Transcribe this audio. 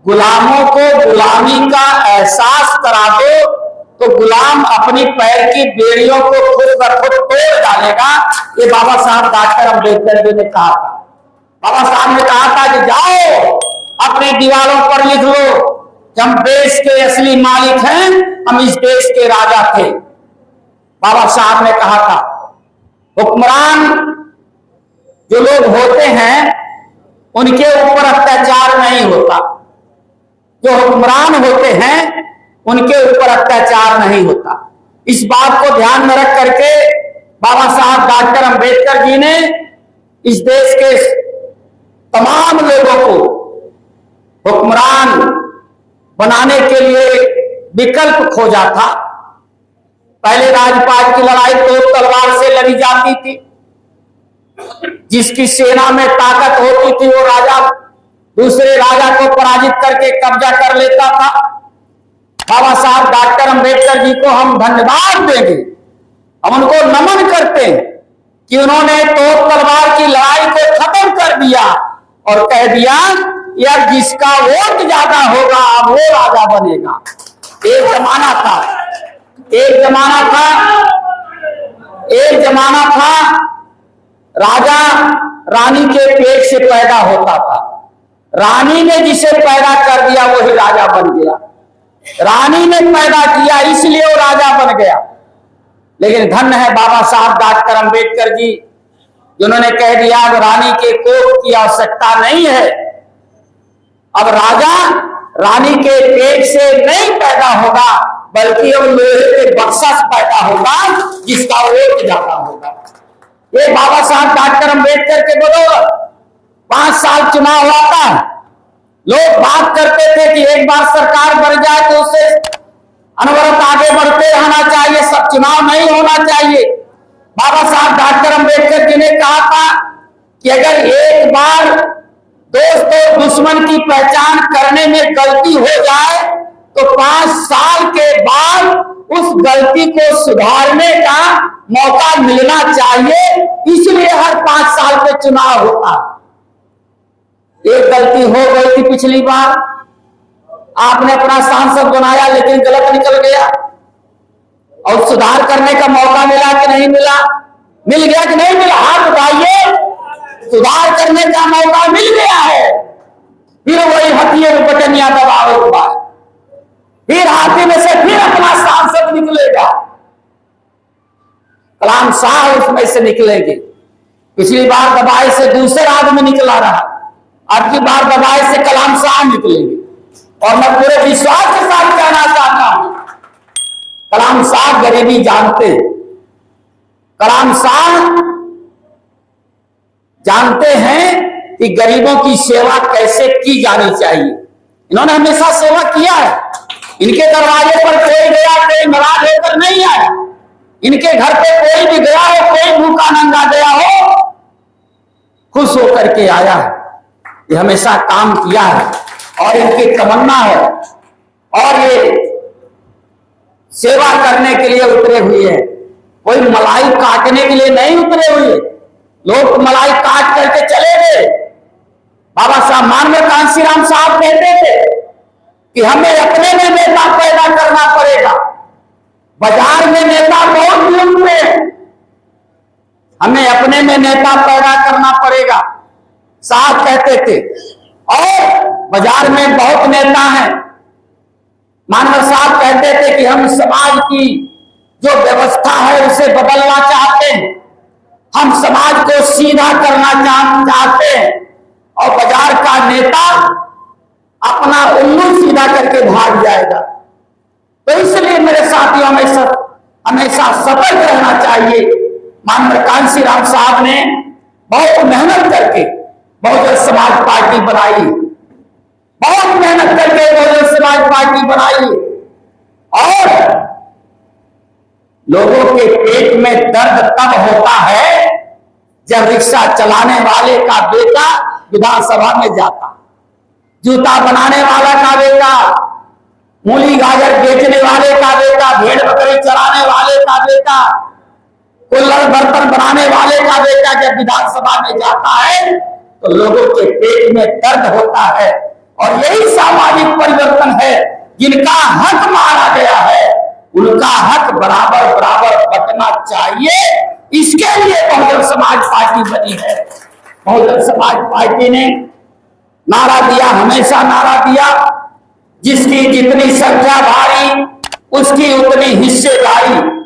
गुलामों को गुलामी का एहसास करा दो तो गुलाम अपनी पैर की बेड़ियों को खुद ब खुद तोड़ डालेगा। ये बाबा साहब डॉक्टर अम्बेडकर जी ने कहा था। बाबा साहब ने कहा था कि जाओ अपने दीवारों पर लिख लो कि हम देश के असली मालिक हैं, हम इस देश के राजा थे। बाबा साहब ने कहा था हुक्मरान जो लोग होते हैं उनके ऊपर अत्याचार नहीं होता, जो हुक्मरान होते हैं उनके ऊपर अत्याचार नहीं होता। इस बात को ध्यान में रख करके बाबा साहब डॉक्टर अम्बेडकर जी ने इस देश के तमाम लोगों को हुक्मरान बनाने के लिए विकल्प खोजा था। पहले राजपाट की लड़ाई तो तलवार से लड़ी जाती थी, जिसकी सेना में ताकत होती थी वो राजा दूसरे राजा को पराजित करके कब्जा कर लेता था। बाबा साहब डॉक्टर अम्बेडकर जी को हम धन्यवाद देंगे, हम उनको नमन करते हैं कि उन्होंने तोप तलवार की लड़ाई को खत्म कर दिया और कह दिया यार जिसका वोट ज्यादा होगा अब वो राजा बनेगा। एक जमाना था राजा रानी के पेट से पैदा होता था, रानी ने जिसे पैदा कर दिया वही राजा बन गया। रानी ने पैदा किया इसलिए वो राजा बन गया। लेकिन धन्य है बाबा साहब डॉक्टर अम्बेडकर जी जिन्होंने कह दिया अब रानी के कोख की आवश्यकता नहीं है, अब राजा रानी के पेट से नहीं पैदा होगा बल्कि अब लोहे के बक्सा से पैदा होगा जिसका वोट ज्यादा होगा। ये बाबा साहब डॉक्टर अम्बेडकर के बदौलत 5 साल चुनाव होता है। लोग बात करते थे कि एक बार सरकार बन जाए तो उससे अनवरत आगे बढ़ते रहना चाहिए, सब चुनाव नहीं होना चाहिए। बाबा साहब डॉक्टर अम्बेडकर जी ने कहा था कि अगर एक बार दोस्त और दुश्मन की पहचान करने में गलती हो जाए तो 5 साल के बाद उस गलती को सुधारने का मौका मिलना चाहिए, इसलिए हर 5 साल पे चुनाव होता। एक गलती हो गई थी पिछली बार, आपने अपना सांसद बनाया लेकिन गलत निकल गया और सुधार करने का मौका मिला कि नहीं मिला? मिल गया कि नहीं मिला? हाथ उठाइए। सुधार करने का मौका मिल गया है, फिर वही हथिये में बटनिया दबाव हुआ है, फिर हाथी में से फिर अपना सांसद निकलेगा, कलाम शाह उसमें से निकलेंगे। पिछली बार दबाए से दूसरा आदमी निकला रहा, अब की बार दबाए से कलाम शाह निकलेंगे। और मैं पूरे विश्वास के साथ कहना चाहता हूं कलाम शाह गरीबी जानते, कलाम शाह जानते हैं कि गरीबों की सेवा कैसे की जानी चाहिए। इन्होंने हमेशा सेवा किया है। इनके दरवाजे पर कोई गया कोई नाराज होकर नहीं आया, इनके घर पे कोई भी गया हो, कोई भूखा नंगा गया हो, खुश होकर के आया है। ये हमेशा काम किया है और इनकी तमन्ना है और ये सेवा करने के लिए उतरे हुए हैं। कोई मलाई काटने के लिए नहीं उतरे हुए, लोग मलाई काट करके चले गए। बाबा साहब माननीय कांशीराम साहब कहते थे कि हमें अपने में नेता पैदा करना पड़ेगा, बाजार में नेता बहुत मिलते हैं, हमें अपने में नेता पैदा करना पड़ेगा, साहब कहते थे। और बाजार में बहुत नेता हैं। मानव साहब कहते थे कि हम समाज की जो व्यवस्था है उसे बदलना चाहते हैं, हम समाज को सीधा करना चाहते हैं और बाजार का नेता अपना उल्लू सीधा करके भाग जाएगा। तो इसलिए मेरे साथियों हमेशा सतर्क रहना चाहिए। माननीय कांशीराम साहब ने बहुत मेहनत करके बहुजन समाज पार्टी बनाई, बहुत मेहनत करके बहुजन समाज पार्टी बनाई और लोगों के पेट में दर्द तब होता है जब रिक्शा चलाने वाले का बेटा विधानसभा में जाता, जूता बनाने वाला का बेटा, मूली गाजर बेचने वाले का बेटा, भेड़ बकरी चराने वाले का बेटा, कुल्हड़ बर्तन बनाने वाले का बेटा जब विधानसभा में जाता है तो लोगों के पेट में दर्द होता है। और यही सामाजिक स्वाभाविक परिवर्तन है। जिनका हक मारा गया है उनका हक बराबर बराबर बंटना चाहिए। इसके लिए बहुजन समाज पार्टी बनी है। बहुजन समाज पार्टी ने नारा दिया, हमेशा नारा दिया, जिसकी जितनी संख्या भारी उसकी उतनी हिस्सेदारी।